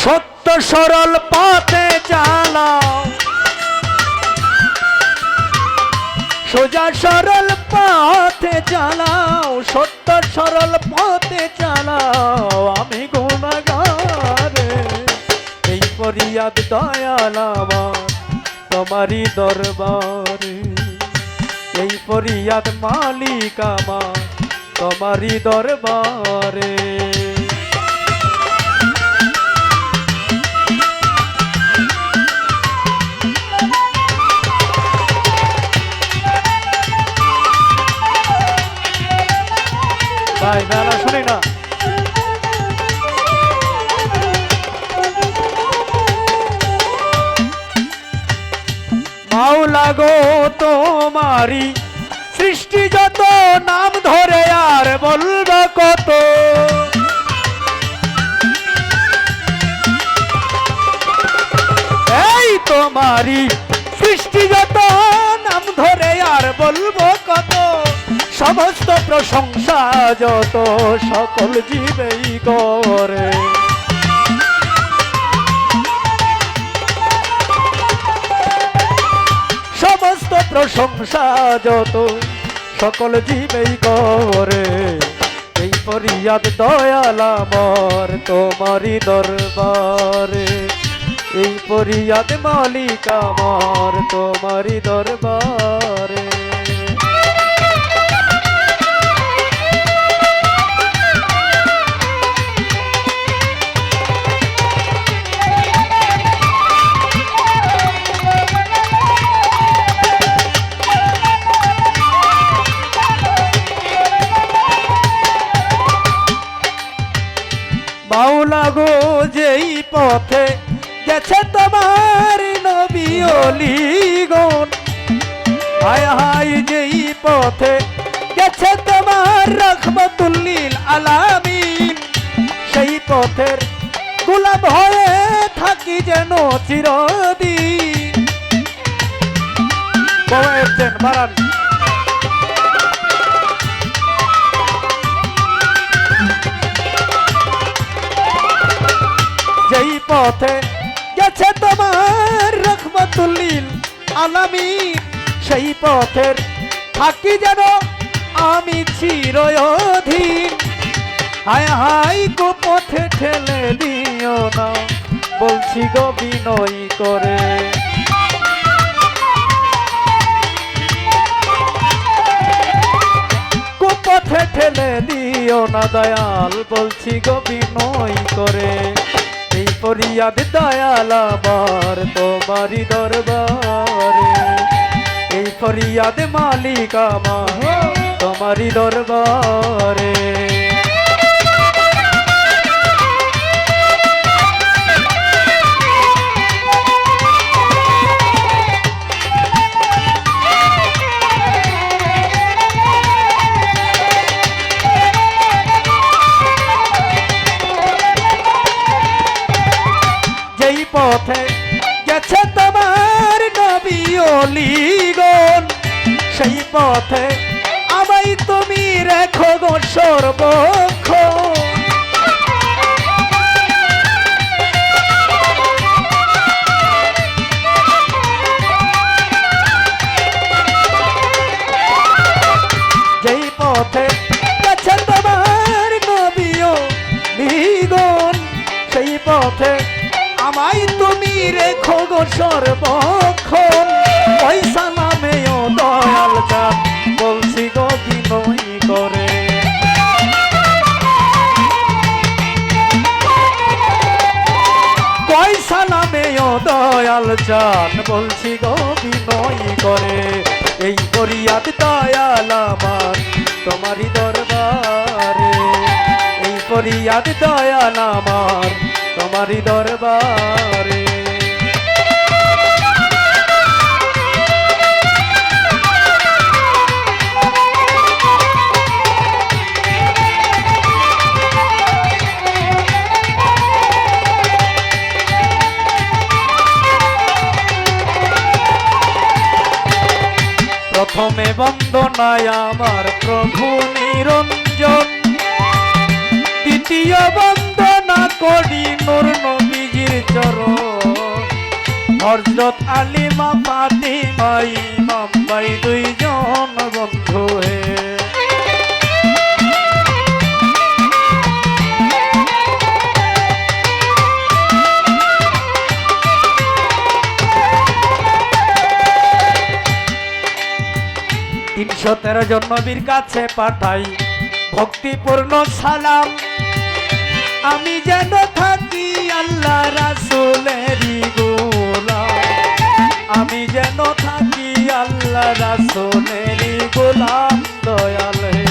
সত্য সরল পথে চালাও, সোজা সরল পথে চালাও, সত্য সরল পথে চালাও। আমি গুনাহগারে, এই ফরিয়াদ দয়াল আমার তোমারই দরবারে, এই ফরিয়াদ মালিক আমার তোমারই দরবারে। ভাই মেলা শুনি না, মাওলা গো তোমারি সৃষ্টি যত, নাম ধরে আর বলবো কত। এই তোমারি সৃষ্টি যত, নাম ধরে আর বলবো কত। সমস্ত প্রশংসা যত সকল জীবেই করে, সমস্ত প্রশংসা যত সকল জীবেই করে। এই ফরিয়াদ দয়াল আমার তোমারই দরবারে, এই ফরিয়াদ মালিক আমার তোমারই দরবারে। মাওলা গো যেই পথে গেছে তোমার নবী ওলিগণ, হায় হায় যেই পথে গেছে তোমার রাহমাতুল লিল আলামিন, সেই পথের গোলাম হয়ে থাকি যেন চিরদিন। বাড়ান যেই পথে গেছে তোমার রাহমাতুল লিল আলামিন, সেই পথের থাকি যেন আমি চিরদিন। হায় হায় গো পথে ঠেলে দিও না, বলছি গো বিনয় করে। পথে ঠেলে দিও না দয়াল, বলছি গো বিনয় করে। এই ফরিয়াদ দয়াল আমার তোমারই দরবারে, এই ফরিয়াদ মালিক আমার তোমারই দরবারে। পথে গেছে তোমার নবী ওলিগণ, সেই পথে আমায় তুমি রেখো গো সর্বক্ষণ। যেই পথে গেছে তোমার নবী ওলিগণ, সেই পথে আমায় তুমি রেখো গো সর্বক্ষণ। পয়সা নামেও দয়াল চাঁদ, বলছি গো বিনয় করে। পয়সা নামেও দয়াল চাঁদ, বলছি গো বিনয় করে। এই ফরিয়াদ দয়াল আমার তোমারই দরবারে, এই ফরিয়াদ দয়াল আমার তোমারই দরবারে। প্রথমে বন্দনায় আমার প্রভু নিরঞ্জন, দ্বিতীয় বন্দনা করি নূর নবীজি হযরত আলিমা ফাতিমা ইমাম ভাই দুইজন বন্ধু হে। 313 জন নবীর কাছে পাঠাই ভক্তিপূর্ণ সালাম। আমি যেন থাকি আল্লাহ রাসূলেরই গোলাম, আমি যেন থাকি আল্লাহ রাসূলেরই গোলাম দয়াল হে।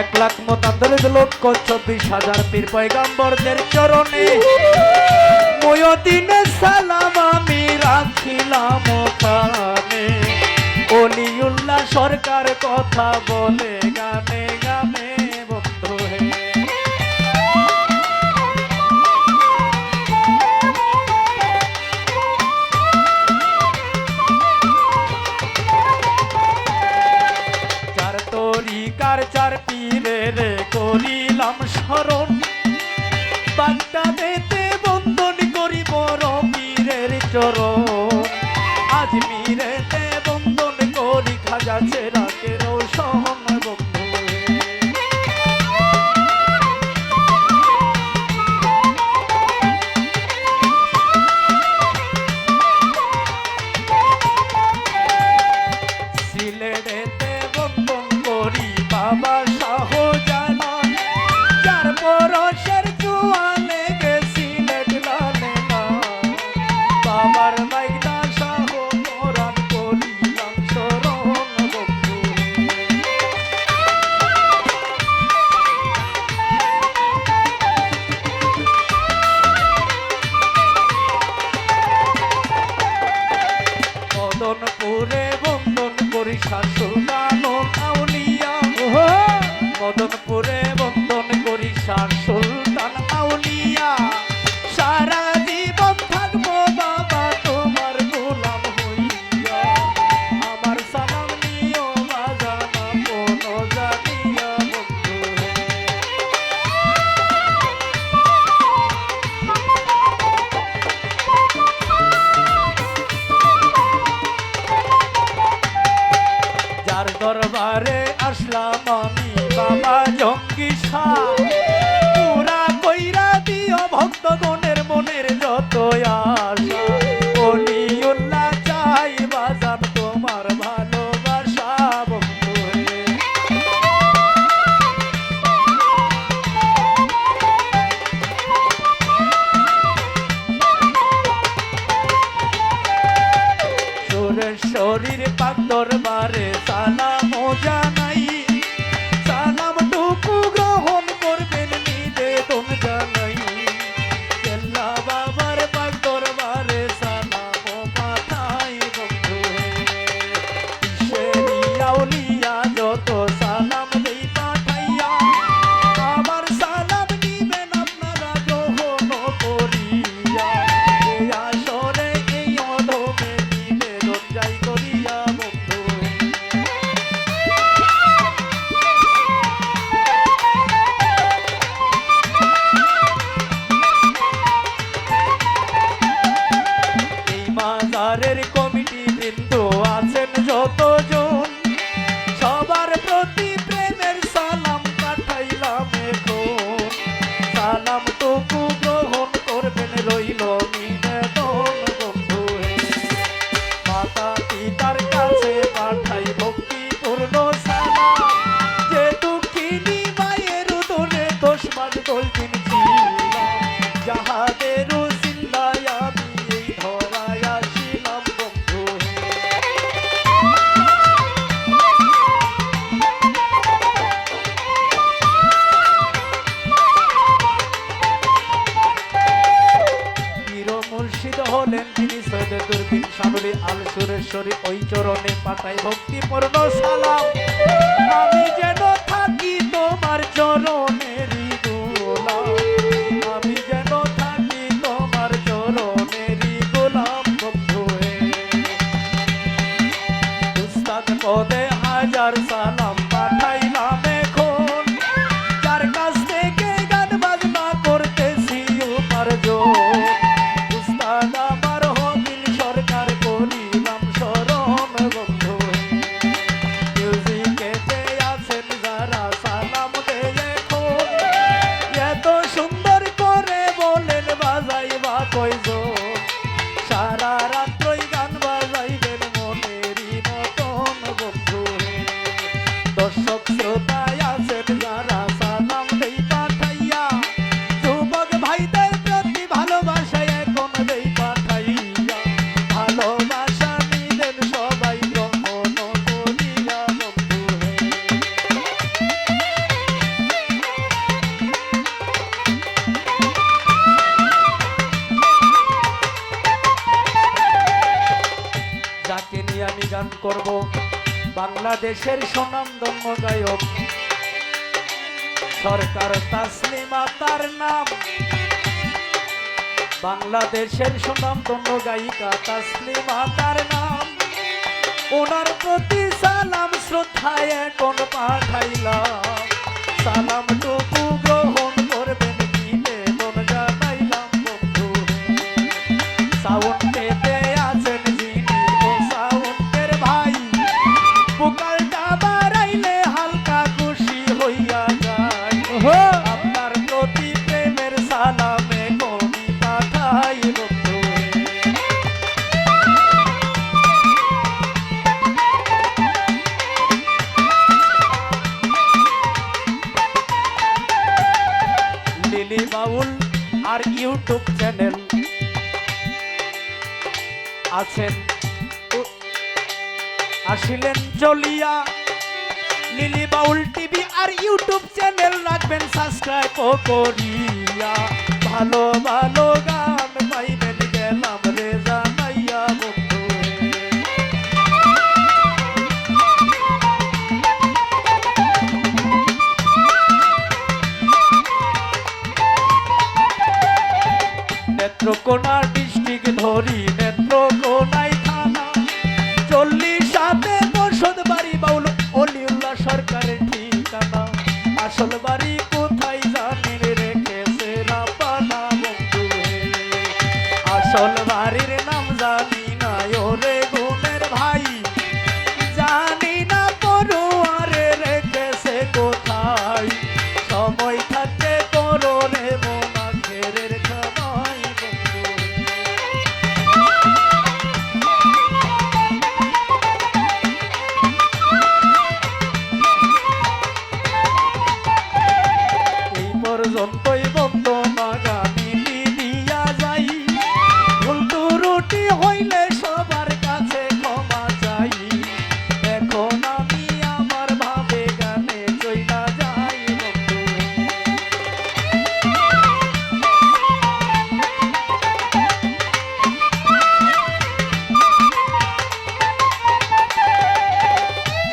এক লাখ মোতাদ্দরিদ লক্ষ 24,000 পীর পয়গাম্বরদের চরণে ময়দিনে সালাম আমি রাখিলাম ওখানে। ওলিউল্লাহ সরকার কথা বলে গানে গানে বন্ধু হে। চার তরিকার চার পীরের করিলাম স্মরণ, বাগদাদেতে বন্দন করি বড় পীরের চরণ। আজমিরেতে বন্দন করি খাজা চেরাগের রোশন বন্ধু হে। সিলেটেতে বন্দন করি বাবা শাহজালাল, যার পরশের জুয়া লেগে সিলেট লালে না। বাবার মাইনা শাহ কোরআন করিলাম শরণ বন্ধু হে। মদনপুরে বন্দন করি শাশুড়ান আউলিয়া, মদনপুরে বন্দন করি শাহ সুলতান আউলিয়া। সারা জীবন থাকবো বাবা তোমার গোলাম হইয়া, আমার সালাম নিও বাজানা কোনো জানিয়া বন্ধু হে। যার দরবারে আসলাম আমি বাবা জঙ্গি শাহ, পুরা কইরা দিও ভক্তগণের মনের যত আশা। ওলিউল্লাহ চাই বাজান তোমার ভালোবাসা বন্ধু হে। সুরেশ্বরীর পাক দরবারে সালাম জানাই, সালাম টুকু গ্রহণ করবেন নিবেদন জানাই। কেল্লা বাবার পাক দরবারে সালাম পাঠাই বন্ধু হে। ঈশ্বরী আউলিয়া যত সালাম দেই পাঠাইয়া, আমার সালাম নিবেন আপনারা গ্রহণ করিয়া। এই আসরে এই অধমে নিবেদন যাই করিয়া বন্ধু হে। এই মাজারের কমিটি বৃন্দ আছেন যতজন, সবার প্রতি প্রেমের সালাম পাঠাইলাম এখন। সালাম টুকু গ্রহণ করবেন রইল নিবেদন বন্ধু হে। মাতা পিতার কাছে পাঠাই ভক্তিপূর্ণ সালাম, যে দুঃখিনী মায়ের উদরে 10 মাস 10 দিন ছিলাম। যাহাদের উসিলায় আমি এই ধরায় আসিলাম বন্ধু হে। পীর মুর্শিদ হলেন যিনি সৈয়দ দুরবিন শানুলি আল সুরেশ্বরী, ওই চরণে পাঠাই ভক্তিপূর্ণ সালাম। আমি যেন থাকি তোমার চরণেরই গোলাম, আমি যেন থাকি করব বাংলাদেশের স্বনামধন্য গায়ক সরকার তাসলিমা তার নাম, বাংলাদেশের সুনামধন্য গায়িকা তাসলিমা তার নাম। ওনার প্রতি সালাম শ্রদ্ধায় এখন পাঠাইলাম, সালামটুকু গ্রহণ করবেন নিবেদন জানাইলাম বন্ধু। সাউন্ডেতে আছেন যিনি ও সাউন্ডের ভাই, পুকালটা বাড়াইলে হালকা খুশি হইয়া যায়। আপনার প্রতি প্রেমের সালামে কবি পাঠাই বন্ধু। লিলি বাউল আর ইউটিউব চ্যানেল আছেন, আসিলেন চলিয়া। লিলি বাউল টিভি আর ইউটিউব চ্যানেল রাখবেন সাবস্ক্রাইব করিয়া। ভালো ভালো গান পাইবেন গেলাম রে জানাইয়া বন্ধু। নেত্রকোনা ডিস্ট্রিক্ট ধরি নেত্রকোনায় থানা, 40 বসত বাড়ি বাউল অলিউল্লাহ সরকারের ঠিকানা। আসল বাড়ি কোথায় জানেন রেখেছে রাপানা বন্ধু। আসল বাড়ির নাম জানি না ওরে গুণের ভাই, জানি না পড়ুয়ারে রেখেছে কোথায়। সময় থাকতে করো রে মোনা ঘেরের খামাই বন্ধু। এই পর্যন্তই বন্দনা গানি দিয়া যাই, ভুল ত্রুটি হইলে সবার কাছে ক্ষমা চাই। এখন আমি আমার ভাবে গানে চইলা যাই বন্ধু।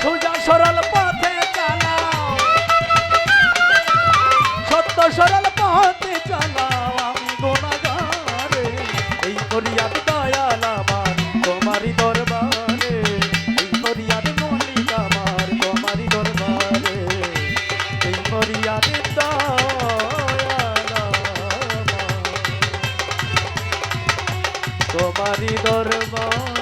সোজা সরল পথে চালাও, সত্য সরল পথে চালাও, আমি গুনাহগারে। এই ফরিয়াদ দয়াল আমার তোমারই দরবারে, এই ফরিয়াদ মল্লিক আমার তোমারই দরবারে, এই ফরিয়াদ দয়াল আমার তোমারই দরবারে।